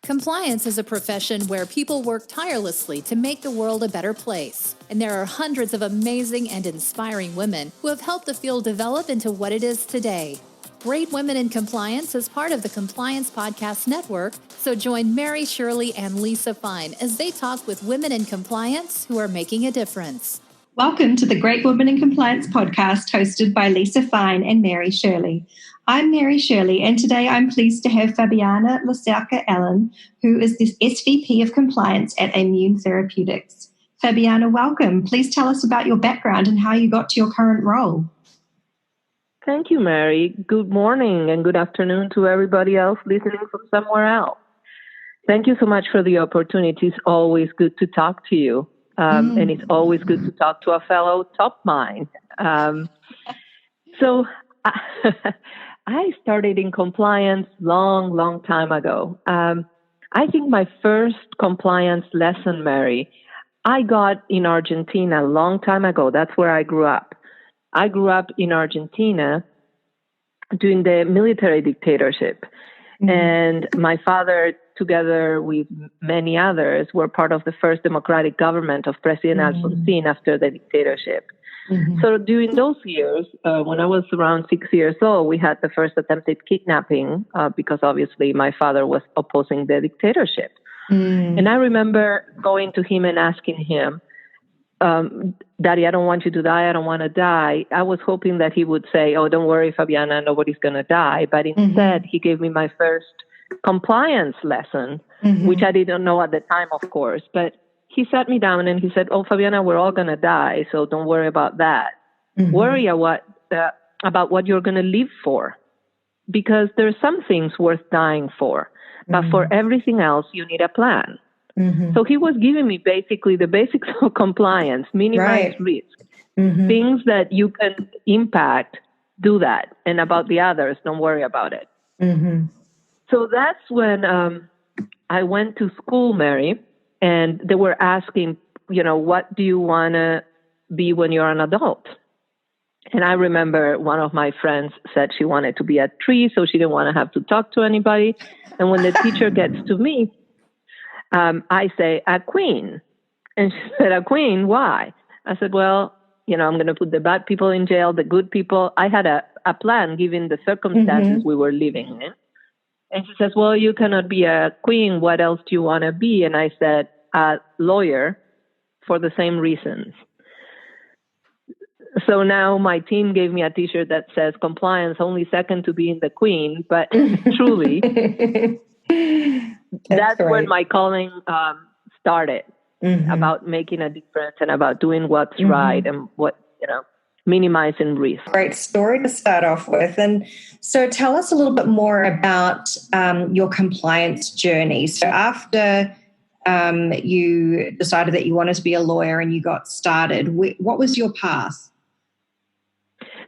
Compliance is a profession where people work tirelessly to make the world a better place. And there are hundreds of amazing and inspiring women who have helped the field develop into what it is today. Great Women in Compliance is part of the Compliance Podcast Network, so join Mary, Shirley, and Lisa Fine as they talk with women in compliance who are making a difference. Welcome to the Great Women in Compliance podcast hosted by Lisa Fine and Mary Shirley. I'm Mary Shirley, and today I'm pleased to have Fabiana Lacerca-Allen, who is the SVP of Compliance at Aimmune Therapeutics. Fabiana, welcome. Please tell us about your background and how you got to your current role. Thank you, Mary. Good morning and good afternoon to everybody else listening from somewhere else. Thank you so much for the opportunity. It's always good to talk to you. And it's always good to talk to a fellow top mind. So I started in compliance long time ago. I think my first compliance lesson, Mary, I got in Argentina a long time ago. That's where I grew up. I grew up in Argentina during the military dictatorship. And my father, together with many others, were part of the first democratic government of President Alfonsín after the dictatorship. So during those years, when I was around 6 years old, we had the first attempted kidnapping because obviously my father was opposing the dictatorship. And I remember going to him and asking him, Daddy, I don't want you to die. I don't want to die. I was hoping that he would say, oh, don't worry, Fabiana, nobody's going to die. But instead, he gave me my first compliance lesson, which I didn't know at the time, of course. But he sat me down and he said, oh, Fabiana, we're all going to die, so don't worry about that. Worry about what you're going to live for, because there's some things worth dying for. But for everything else, you need a plan. So he was giving me basically the basics of compliance, minimize risk, things that you can impact, do that. And about the others, don't worry about it. So that's when I went to school, Mary, and they were asking, what do you want to be when you're an adult? And I remember one of my friends said she wanted to be a tree, so she didn't want to have to talk to anybody. And when the teacher gets to me, I say, a queen. And she said, a queen? Why? I said, well, I'm going to put the bad people in jail, the good people. I had a plan given the circumstances we were living in. And she says, well, you cannot be a queen. What else do you want to be? And I said, a lawyer, for the same reasons. So now my team gave me a T-shirt that says compliance only second to being the queen. But truly, that's when my calling started, about making a difference and about doing what's right and minimizing risk. Great story to start off with. And so tell us a little bit more about your compliance journey. So after you decided that you wanted to be a lawyer and you got started, what was your path?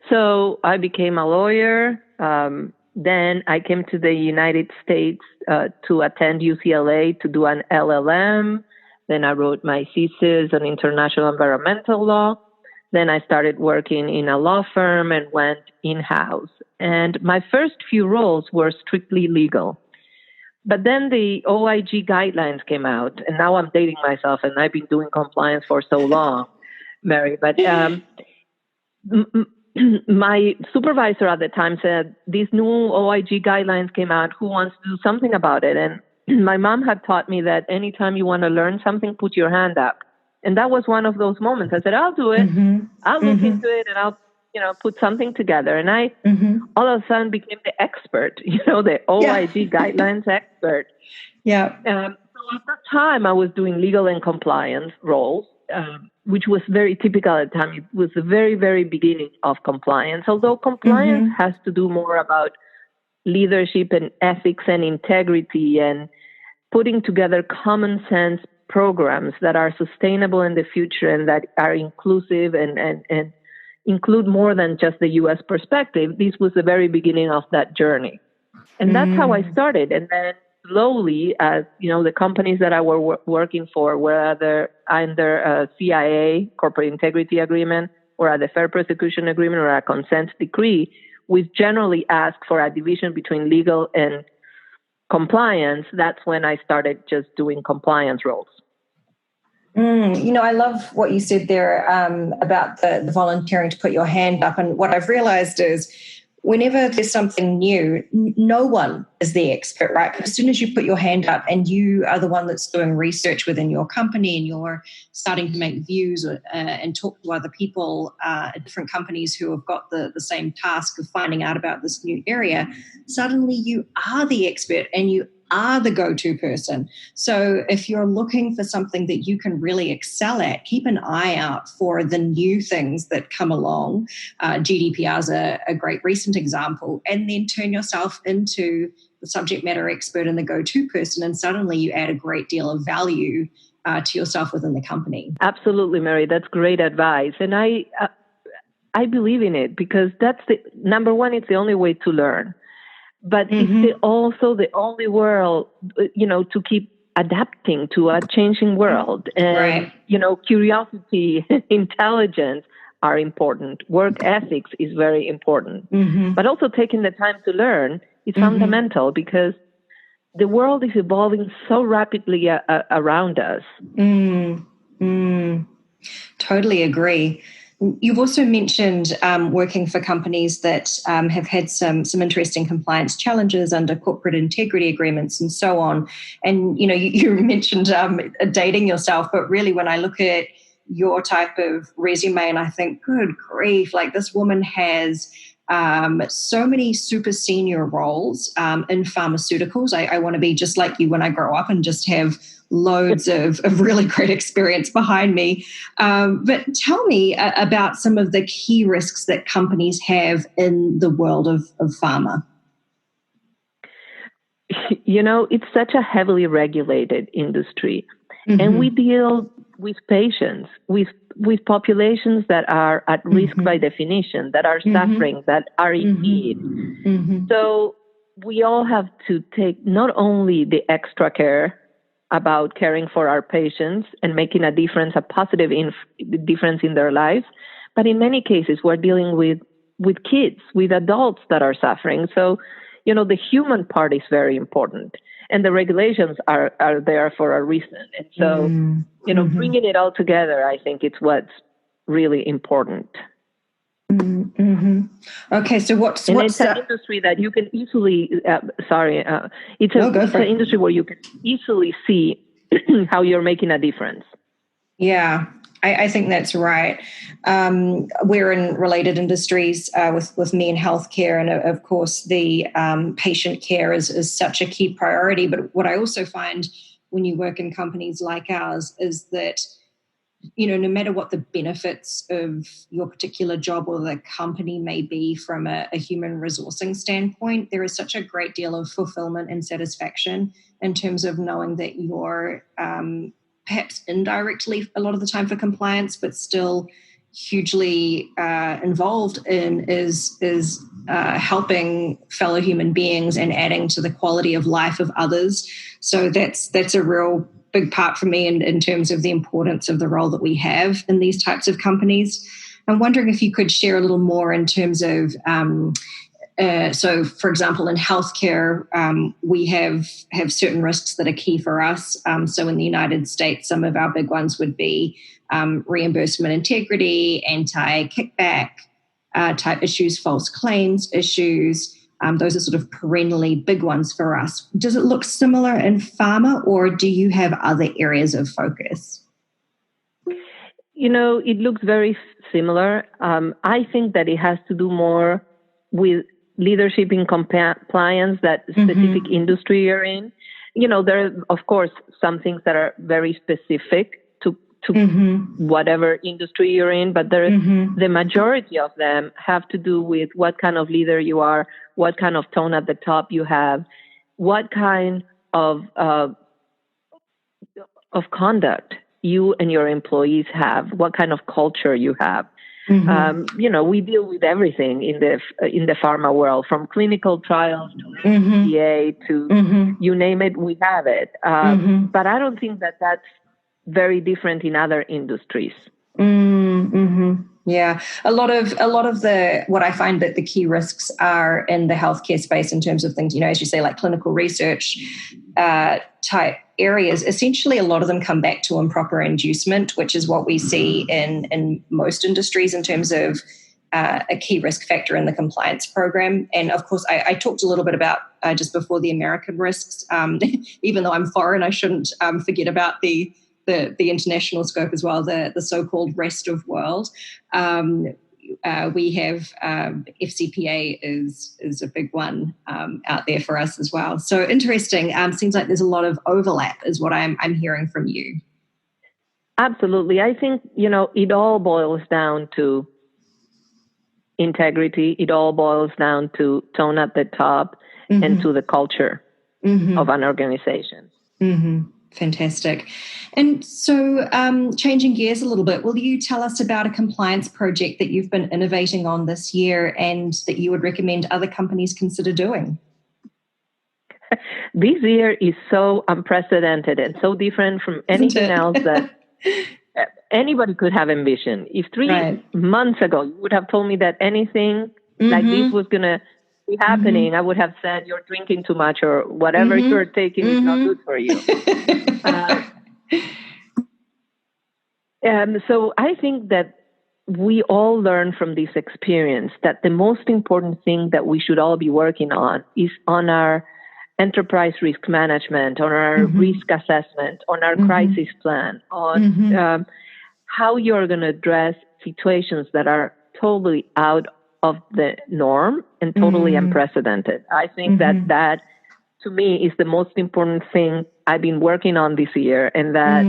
So I became a lawyer. Then I came to the United States to attend UCLA to do an LLM. Then I wrote my thesis on international environmental law. Then I started working in a law firm and went in-house. And my first few roles were strictly legal. But then the OIG guidelines came out, and now I'm dating myself, and I've been doing compliance for so long, Mary. But my supervisor at the time said, these new OIG guidelines came out. Who wants to do something about it? And my mom had taught me that anytime you want to learn something, put your hand up. And that was one of those moments. I said, I'll do it. I'll look into it and I'll, put something together. And I all of a sudden became the expert, the OIG guidelines expert. So at that time, I was doing legal and compliance roles, which was very typical at the time. It was the very, very beginning of compliance, although compliance has to do more about leadership and ethics and integrity and putting together common sense programs that are sustainable in the future and that are inclusive and include more than just the U.S. perspective. This was the very beginning of that journey. And that's how I started. And then slowly, as the companies that I were working for were either under a CIA, Corporate Integrity Agreement, or a Fair Prosecution Agreement, or a consent decree, we generally ask for a division between legal and compliance, that's when I started just doing compliance roles. I love what you said there about the volunteering to put your hand up. And what I've realized is whenever there's something new, no one is the expert, right? But as soon as you put your hand up and you are the one that's doing research within your company and you're starting to make views and talk to other people at different companies who have got the same task of finding out about this new area, suddenly you are the expert and you are the go-to person. So if you're looking for something that you can really excel at, keep an eye out for the new things that come along. GDPR is a great recent example. And then turn yourself into the subject matter expert and the go-to person, and suddenly you add a great deal of value to yourself within the company. Absolutely, Mary. That's great advice. And I believe in it because that's number one, it's the only way to learn. But it's also the only world, to keep adapting to a changing world. And, curiosity, intelligence are important. Work ethics is very important. But also taking the time to learn is fundamental because the world is evolving so rapidly around us. Totally agree. You've also mentioned working for companies that have had some interesting compliance challenges under corporate integrity agreements and so on. And, you mentioned dating yourself, but really when I look at your type of resume and I think, good grief, like this woman has so many super senior roles in pharmaceuticals. I want to be just like you when I grow up and just have loads of really great experience behind me. But tell me about some of the key risks that companies have in the world of pharma. It's such a heavily regulated industry. And we deal with patients, with populations that are at risk by definition, that are suffering, that are in need. So we all have to take not only the extra care about caring for our patients and making a difference, a positive difference in their lives, but in many cases we're dealing with kids, with adults that are suffering. So, the human part is very important. And the regulations are there for a reason. And so, bringing it all together, I think it's what's really important. Okay, so what's it's an industry that you can easily, it's an industry where you can easily see how you're making a difference. Yeah, I think that's right. We're in related industries with me in healthcare, and of course the patient care is such a key priority. But what I also find when you work in companies like ours is that, no matter what the benefits of your particular job or the company may be from a human resourcing standpoint, there is such a great deal of fulfillment and satisfaction in terms of knowing that you're perhaps indirectly a lot of the time for compliance, but still hugely involved in is helping fellow human beings and adding to the quality of life of others. So that's a real big part for me in terms of the importance of the role that we have in these types of companies. I'm wondering if you could share a little more in terms of so, for example, in healthcare, we have certain risks that are key for us. So in the United States, some of our big ones would be reimbursement integrity, anti-kickback type issues, false claims issues. Those are sort of perennially big ones for us. Does it look similar in pharma, or do you have other areas of focus? It looks very similar. I think that it has to do more with leadership in compliance, that specific industry you're in. There are, of course, some things that are very specific to whatever industry you're in, but the majority of them have to do with what kind of leader you are, what kind of tone at the top you have, what kind of conduct you and your employees have, what kind of culture you have. We deal with everything in the pharma world, from clinical trials to FDA to you name it, we have it. But I don't think that that's very different in other industries. Yeah, a lot of the what I find that the key risks are in the healthcare space in terms of things, as you say, like clinical research type areas. Essentially, a lot of them come back to improper inducement, which is what we see in most industries in terms of a key risk factor in the compliance program. And of course, I talked a little bit about just before the American risks. Even though I'm foreign, I shouldn't forget about the international scope as well, the so-called rest of world. We have FCPA is a big one out there for us as well. So interesting. Seems like there's a lot of overlap is what I'm hearing from you. Absolutely. I think, it all boils down to integrity. It all boils down to tone at the top and to the culture of an organization. Fantastic. And so changing gears a little bit, will you tell us about a compliance project that you've been innovating on this year and that you would recommend other companies consider doing? This year is so unprecedented and so different from anything else that anybody could have envisioned. If 3 months ago you would have told me that anything like this was going to be happening, I would have said you're drinking too much or whatever you're taking is not good for you. So I think that we all learn from this experience that the most important thing that we should all be working on is on our enterprise risk management, on our risk assessment, on our crisis plan, on how you're going to address situations that are totally out of the norm and totally unprecedented. I think that to me is the most important thing I've been working on this year, and that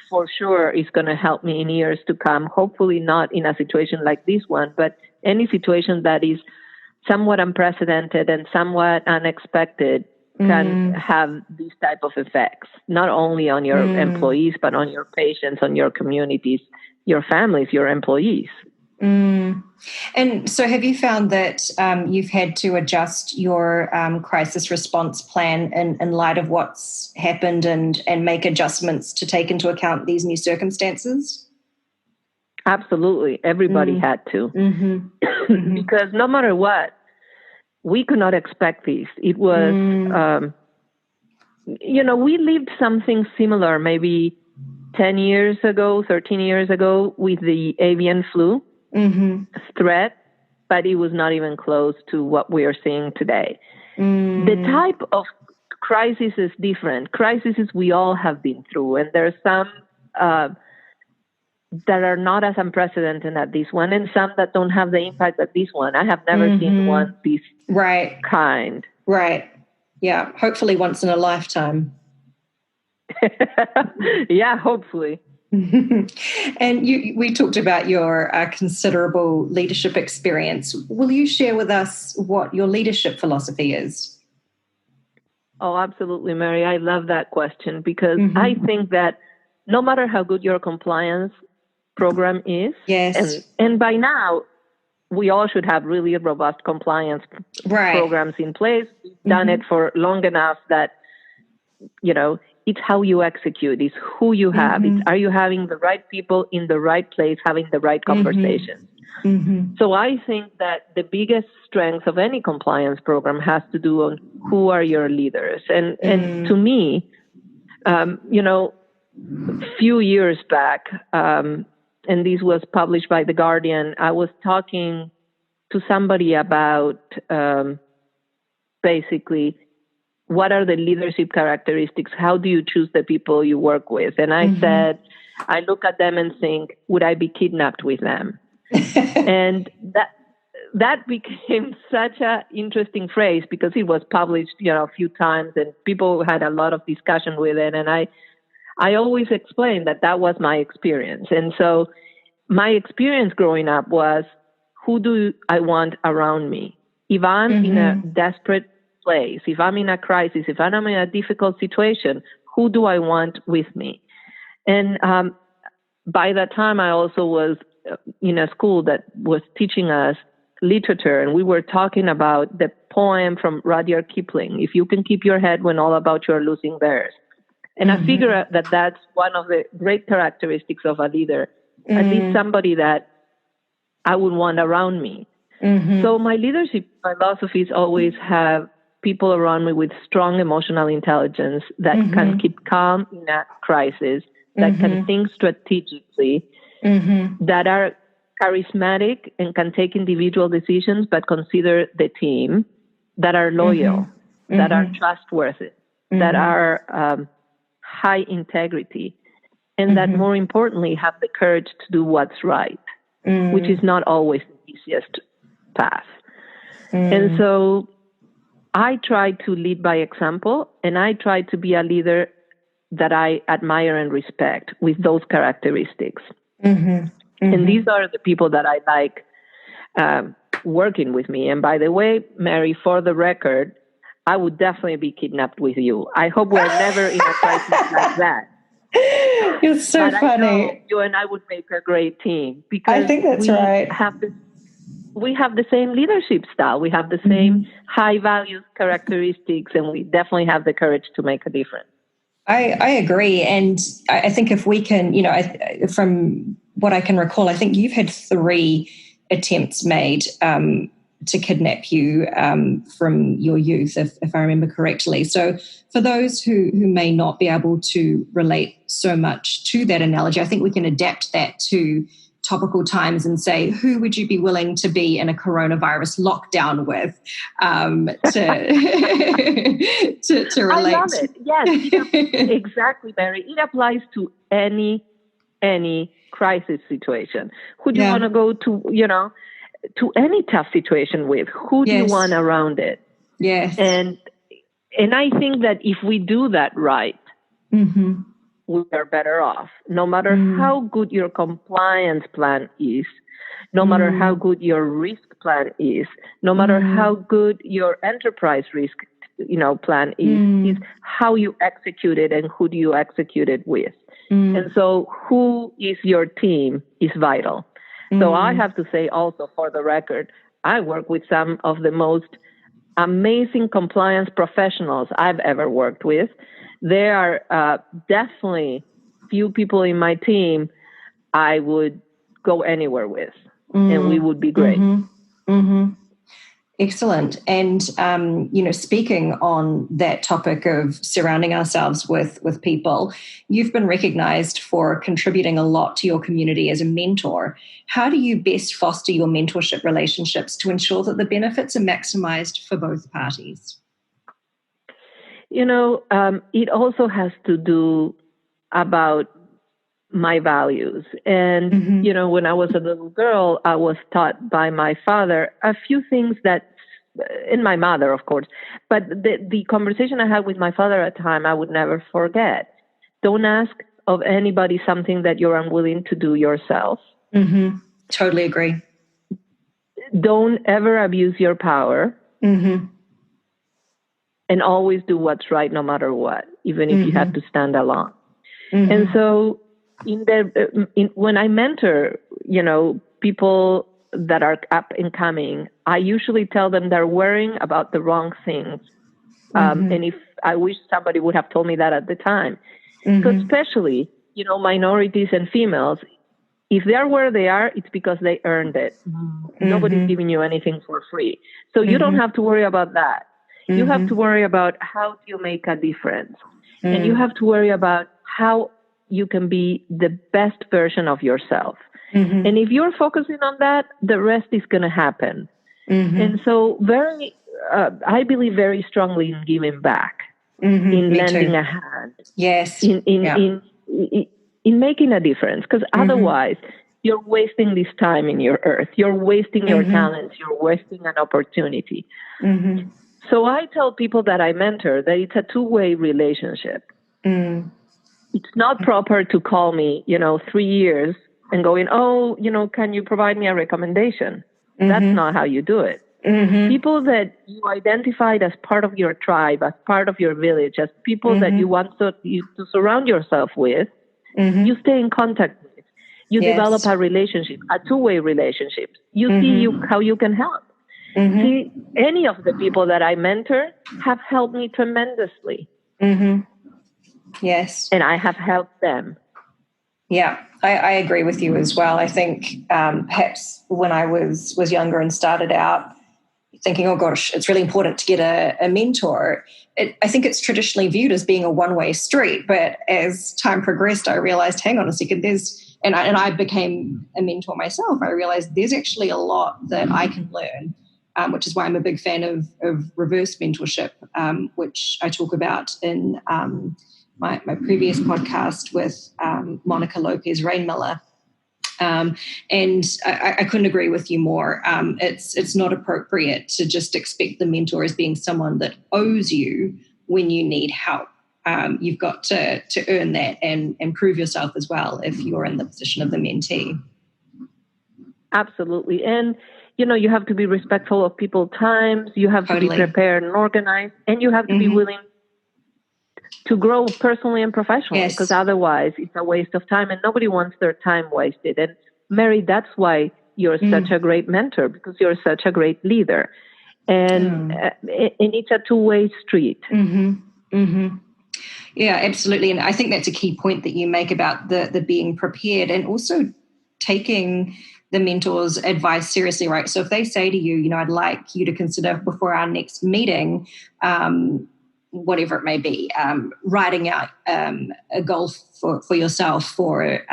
for sure is going to help me in years to come. Hopefully not in a situation like this one, but any situation that is somewhat unprecedented and somewhat unexpected can have these type of effects, not only on your employees, but on your patients, on your communities, your families, your employees. And so have you found that you've had to adjust your crisis response plan in light of what's happened and make adjustments to take into account these new circumstances? Absolutely. Everybody had to. Because no matter what, we could not expect this. It was, we lived something similar maybe 10 years ago, 13 years ago with the avian flu threat, but it was not even close to what we are seeing today. The type of crisis is different. Crises we all have been through, and there are some that are not as unprecedented as this one, and some that don't have the impact that this one. I have never seen one this kind. Right. Yeah. Hopefully once in a lifetime. Yeah, hopefully. And we talked about your considerable leadership experience. Will you share with us what your leadership philosophy is? Oh, absolutely, Mary. I love that question because I think that no matter how good your compliance program is, and by now we all should have really robust compliance programs in place. We've done it for long enough that, it's how you execute, it's who you have. It's, are you having the right people in the right place, having the right conversations? So I think that the biggest strength of any compliance program has to do on who are your leaders. And to me, few years back, and this was published by The Guardian, I was talking to somebody about basically what are the leadership characteristics? How do you choose the people you work with? And I said, I look at them and think, would I be kidnapped with them? And that became such an interesting phrase because it was published, a few times and people had a lot of discussion with it. And I always explained that was my experience. And so my experience growing up was, who do I want around me? If I'm in a desperate place, if I'm in a crisis, if I'm in a difficult situation, who do I want with me? And by that time, I also was in a school that was teaching us literature, and we were talking about the poem from Rudyard Kipling, If You Can Keep Your Head When All About You Are Losing Theirs. And I figure that that's one of the great characteristics of a leader, at least somebody that I would want around me. So my leadership philosophies always have people around me with strong emotional intelligence that can keep calm in a crisis, that can think strategically, that are charismatic and can take individual decisions but consider the team, that are loyal, that are trustworthy, that are high integrity, and that more importantly have the courage to do what's right, which is not always the easiest path. And so I try to lead by example, and I try to be a leader that I admire and respect with those characteristics. And these are the people that I like working with me. And by the way, Mary, for the record, I would definitely be kidnapped with you. I hope we're never in a crisis like that. You're so but funny. I know you and I would make a great team because I think that's right. We have the same leadership style. We have the same high values characteristics, and we definitely have the courage to make a difference. I agree. And I think if we can, from what I can recall, I think you've had 3 attempts made to kidnap you from your youth, if I remember correctly. So for those who may not be able to relate so much to that analogy, I think we can adapt that to topical times and say, who would you be willing to be in a coronavirus lockdown with to relate? I love it. Yes, exactly, Mary. It applies to any crisis situation. Who do you want to go to any tough situation with? Who do you want around it? Yes. And I think that if we do that right, we are better off. No matter how good your compliance plan is, no matter how good your risk plan is, no matter how good your enterprise risk plan is how you execute it and who do you execute it with. And so who is your team is vital. So I have to say also, for the record, I work with some of the most amazing compliance professionals I've ever worked with. There are definitely few people in my team I would go anywhere with, and we would be great. Excellent. And, speaking on that topic of surrounding ourselves with people, you've been recognized for contributing a lot to your community as a mentor. How do you best foster your mentorship relationships to ensure that the benefits are maximized for both parties? It also has to do about my values. And, when I was a little girl, I was taught by my father a few things and my mother, of course, but the conversation I had with my father at the time, I would never forget. Don't ask of anybody something that you're unwilling to do yourself. Totally agree. Don't ever abuse your power. And always do what's right no matter what, even if you have to stand alone. And so when I mentor, people that are up and coming, I usually tell them they're worrying about the wrong things. And if I wish somebody would have told me that at the time, because especially, minorities and females, if they're where they are, it's because they earned it. Nobody's giving you anything for free. So you don't have to worry about that. You have to worry about how do you make a difference. And you have to worry about how you can be the best version of yourself. And if you're focusing on that, the rest is going to happen. And so I believe very strongly in giving back, in lending a hand. Yes. In making a difference. Because otherwise, you're wasting this time in your earth. You're wasting your talents. You're wasting an opportunity. So I tell people that I mentor that it's a two-way relationship. It's not proper to call me, 3 years and going, can you provide me a recommendation? That's not how you do it. People that you identified as part of your tribe, as part of your village, as people that you want to surround yourself with, you stay in contact with. You develop a relationship, a two-way relationship. You see how you can help. See, any of the people that I mentor have helped me tremendously. Yes. And I have helped them. Yeah, I agree with you as well. I think perhaps when I was younger and started out thinking, oh gosh, it's really important to get a mentor, I think it's traditionally viewed as being a one-way street. But as time progressed, I realized, hang on a second, and I became a mentor myself. I realized there's actually a lot that I can learn, which is why I'm a big fan of reverse mentorship, which I talk about in my previous podcast with Monica Lopez Rainmiller. And I couldn't agree with you more. It's not appropriate to just expect the mentor as being someone that owes you when you need help. You've got to earn that and prove yourself as well if you're in the position of the mentee. Absolutely. And, you have to be respectful of people's times. You have to be prepared and organized. And you have to be willing to grow personally and professionally, because otherwise it's a waste of time and nobody wants their time wasted. And Mary, that's why you're such a great mentor, because you're such a great leader. And it's a two-way street. Yeah, absolutely. And I think that's a key point that you make about the being prepared and also taking the mentor's advice seriously, right? So if they say to you, I'd like you to consider before our next meeting, whatever it may be, writing out a goal for yourself for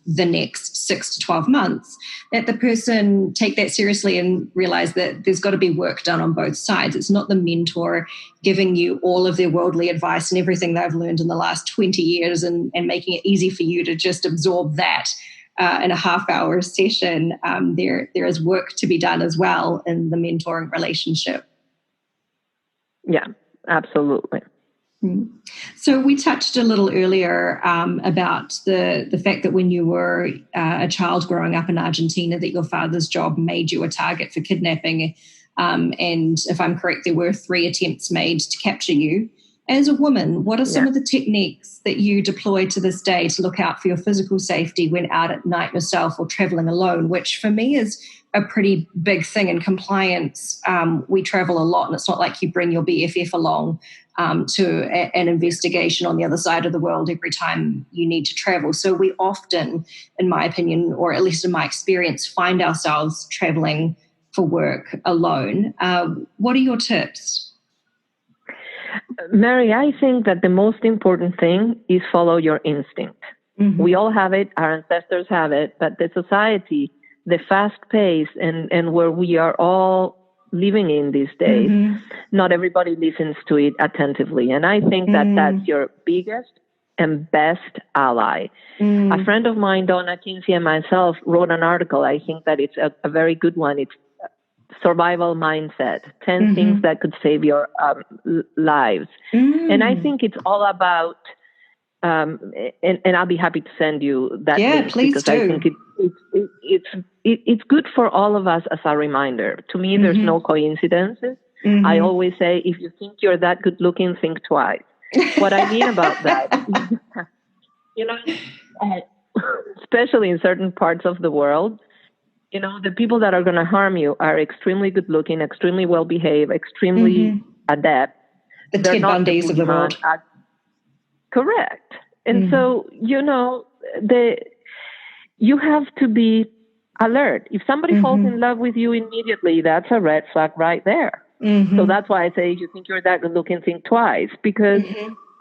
the next 6 to 12 months, that the person take that seriously and realize that there's got to be work done on both sides. It's not the mentor giving you all of their worldly advice and everything they've learned in the last 20 years and making it easy for you to just absorb that in a half-hour session. There is work to be done as well in the mentoring relationship. Yeah. Absolutely. So we touched a little earlier about the fact that when you were a child growing up in Argentina, that your father's job made you a target for kidnapping. And if I'm correct, there were 3 attempts made to capture you. As a woman, what are some of the techniques that you deploy to this day to look out for your physical safety when out at night yourself or traveling alone, which for me is a pretty big thing in compliance. We travel a lot, and it's not like you bring your BFF along to an investigation on the other side of the world every time you need to travel. So we often, in my opinion, or at least in my experience, find ourselves traveling for work alone. What are your tips? Mary, I think that the most important thing is follow your instinct. We all have it, our ancestors have it, but the society, the fast pace and where we are all living in these days, not everybody listens to it attentively. And I think that that's your biggest and best ally. A friend of mine, Donna Kinsey, and myself wrote an article. I think that it's a very good one. It's Survival Mindset, 10 things that could save your lives. And I think it's all about, and I'll be happy to send you that link, please because do. I think it's good for all of us as a reminder. To me, there's no coincidences. I always say, if you think you're that good looking, think twice. What I mean about that, especially in certain parts of the world, the people that are going to harm you are extremely good looking, extremely well behaved, extremely adept. The Ted Bundys of the world. Correct. And so, you have to be alert. If somebody falls in love with you immediately, that's a red flag right there. So that's why I say, if you think you're that good looking, think twice, because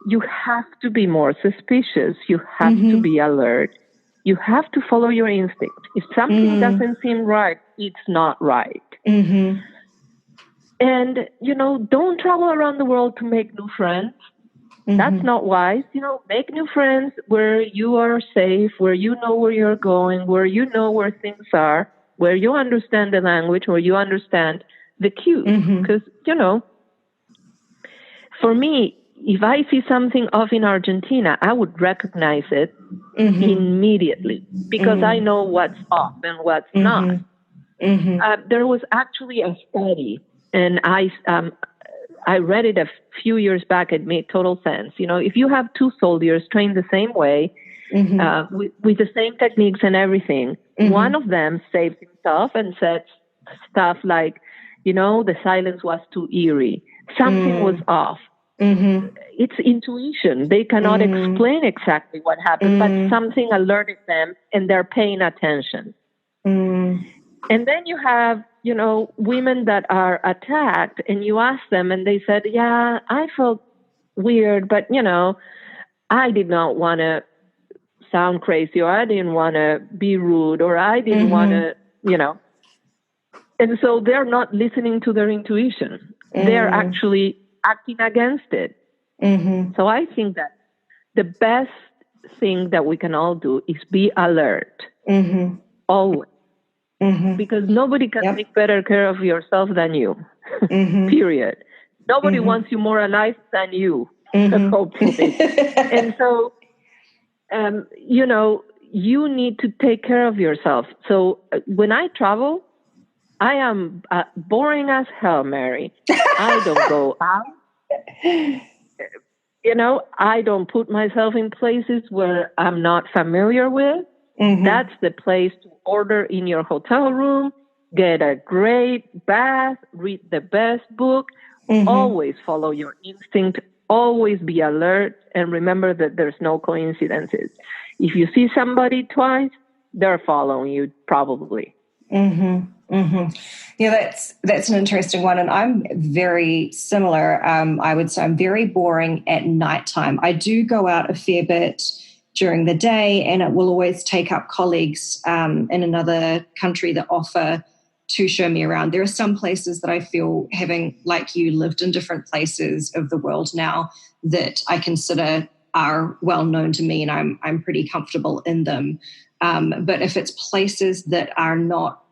you have to be more suspicious. You have to be alert. You have to follow your instinct. If something doesn't seem right, it's not right. And, don't travel around the world to make new friends. That's not wise. Make new friends where you are safe, where you know where you're going, where you know where things are, where you understand the language, where you understand the cues. Because, for me, if I see something off in Argentina, I would recognize it immediately, because I know what's off and what's not. There was actually a study, and I read it a few years back. It made total sense. If you have 2 soldiers trained the same way, with the same techniques and everything, one of them saved himself and said stuff like, the silence was too eerie. Something was off. It's intuition. They cannot explain exactly what happened, but something alerted them and they're paying attention. And then you have, women that are attacked, and you ask them and they said, yeah, I felt weird, but, I did not want to sound crazy, or I didn't want to be rude, or I didn't want to, And so they're not listening to their intuition. They're actually acting against it. So I think that the best thing that we can all do is be alert, always. Because nobody can take better care of yourself than you, period. Nobody wants you more alive than you, hopefully. And so, you need to take care of yourself. So when I travel, I am boring as hell, Mary. I don't go out. I don't put myself in places where I'm not familiar with. That's the place to order in your hotel room, get a great bath, read the best book, always follow your instinct, always be alert, and remember that there's no coincidences. If you see somebody twice, they're following you probably. Yeah, that's an interesting one, and I'm very similar. I would say I'm very boring at nighttime. I do go out a fair bit during the day, and it will always take up colleagues in another country that offer to show me around. There are some places that I feel, having, like you, lived in different places of the world now, that I consider are well known to me, and I'm pretty comfortable in them. But if it's places that are not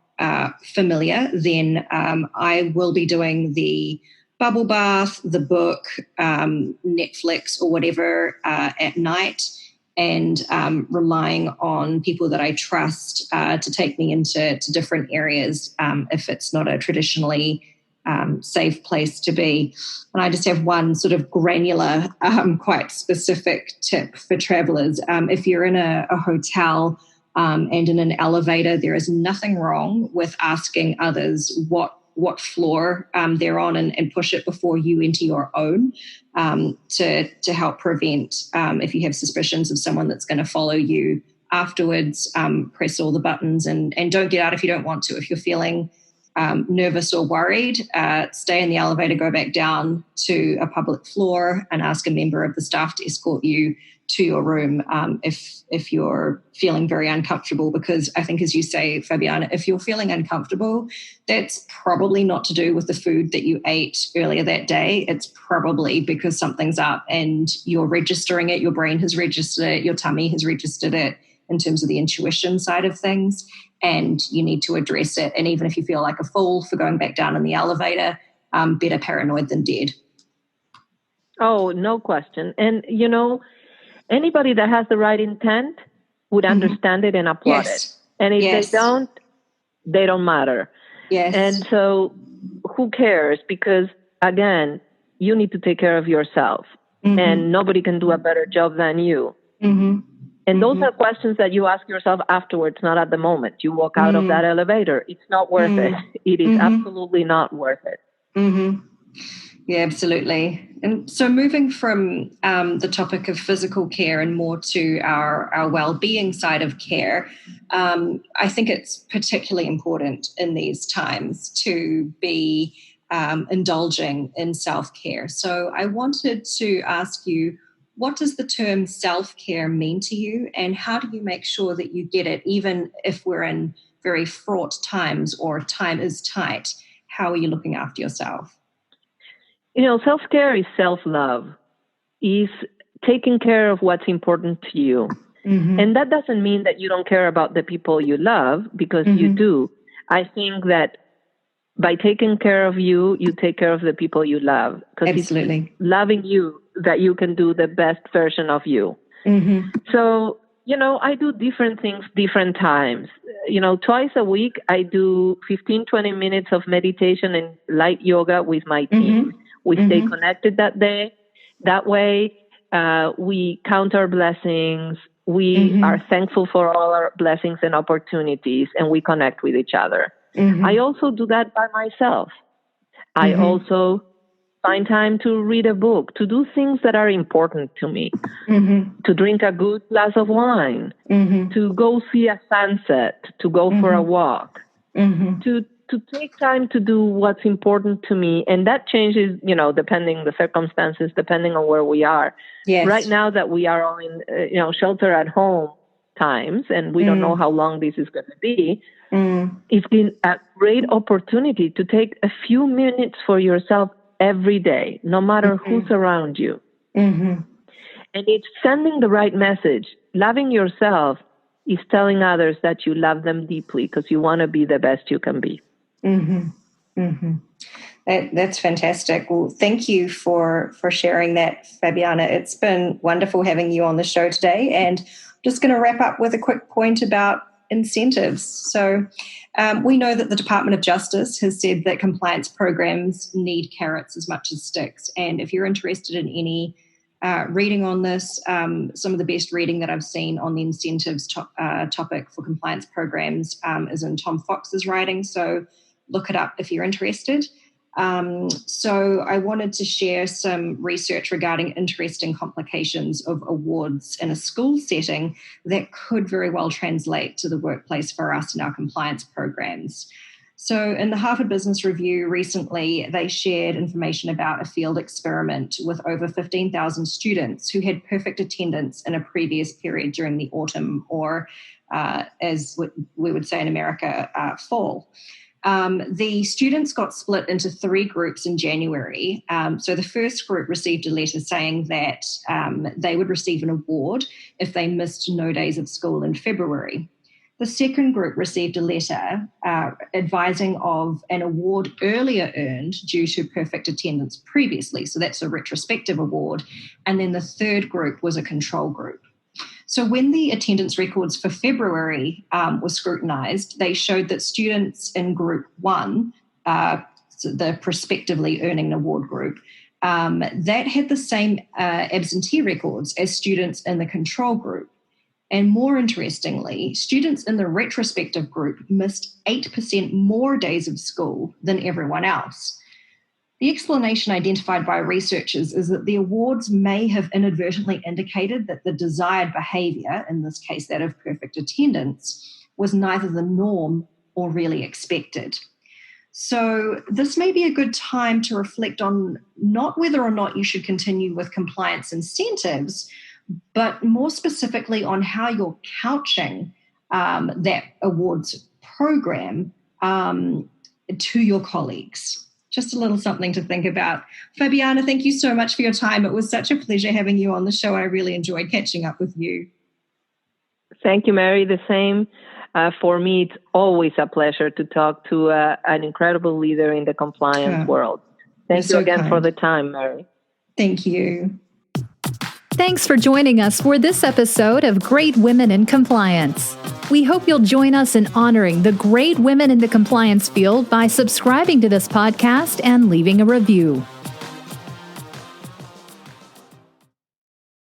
familiar, then I will be doing the bubble bath, the book, Netflix, or whatever at night, and relying on people that I trust to take me into different areas if it's not a traditionally safe place to be. And I just have one sort of granular, quite specific tip for travelers. If you're in a hotel and in an elevator, there is nothing wrong with asking others what floor they're on, and push it before you enter your own to help prevent, if you have suspicions of someone that's going to follow you afterwards, press all the buttons and don't get out if you don't want to. If you're feeling nervous or worried, stay in the elevator, go back down to a public floor and ask a member of the staff to escort you to your room if you're feeling very uncomfortable. Because I think, as you say, Fabiana, if you're feeling uncomfortable, that's probably not to do with the food that you ate earlier that day. It's probably because something's up and you're registering it, your brain has registered it, your tummy has registered it in terms of the intuition side of things, and you need to address it. And even if you feel like a fool for going back down in the elevator, better paranoid than dead. Oh, no question. And, anybody that has the right intent would understand it and applaud it. And if they don't matter. Yes. And so who cares? Because, again, you need to take care of yourself. And nobody can do a better job than you. And those are questions that you ask yourself afterwards, not at the moment. You walk out of that elevator. It's not worth it. It is absolutely not worth it. Yeah, absolutely. And so moving from the topic of physical care and more to our well-being side of care, I think it's particularly important in these times to be indulging in self-care. So I wanted to ask you, what does the term self-care mean to you, and how do you make sure that you get it, even if we're in very fraught times or time is tight? How are you looking after yourself? Self-care is self-love, is taking care of what's important to you. And that doesn't mean that you don't care about the people you love, because you do. I think that by taking care of you, you take care of the people you love. Absolutely. It's loving you that you can do the best version of you. So, I do different things, different times. Twice a week, I do 15, 20 minutes of meditation and light yoga with my team. We stay connected that day. That way, we count our blessings. We are thankful for all our blessings and opportunities, and we connect with each other. I also do that by myself. I also find time to read a book, to do things that are important to me, to drink a good glass of wine, to go see a sunset, to go for a walk, to take time to do what's important to me. And that changes, depending the circumstances, depending on where we are. Yes. Right now that we are all in, shelter at home times, and we don't know how long this is going to be, it's been a great opportunity to take a few minutes for yourself every day, no matter who's around you. And it's sending the right message. Loving yourself is telling others that you love them deeply because you want to be the best you can be. That's fantastic. Well, thank you for sharing that, Fabiana. It's been wonderful having you on the show today. And I'm just going to wrap up with a quick point about incentives. So we know that the Department of Justice has said that compliance programs need carrots as much as sticks. And if you're interested in any reading on this, some of the best reading that I've seen on the incentives topic for compliance programs is in Tom Fox's writing. So look it up if you're interested. So I wanted to share some research regarding interesting complications of awards in a school setting that could very well translate to the workplace for us in our compliance programs. So in the Harvard Business Review recently, they shared information about a field experiment with over 15,000 students who had perfect attendance in a previous period during the autumn, or as we would say in America, fall. The students got split into 3 groups in January. So the first group received a letter saying that they would receive an award if they missed no days of school in February. The second group received a letter advising of an award earlier earned due to perfect attendance previously. So that's a retrospective award. And then the third group was a control group. So when the attendance records for February were scrutinised, they showed that students in Group 1, the prospectively earning an award group, that had the same absentee records as students in the control group. And more interestingly, students in the retrospective group missed 8% more days of school than everyone else. The explanation identified by researchers is that the awards may have inadvertently indicated that the desired behaviour, in this case that of perfect attendance, was neither the norm or really expected. So this may be a good time to reflect on not whether or not you should continue with compliance incentives, but more specifically on how you're couching that awards program to your colleagues. Just a little something to think about. Fabiana, thank you so much for your time. It was such a pleasure having you on the show. I really enjoyed catching up with you. Thank you, Mary. The same. For me, it's always a pleasure to talk to an incredible leader in the compliance world. Thank you again for the time, Mary. Thank you. Thanks for joining us for this episode of Great Women in Compliance. We hope you'll join us in honoring the great women in the compliance field by subscribing to this podcast and leaving a review.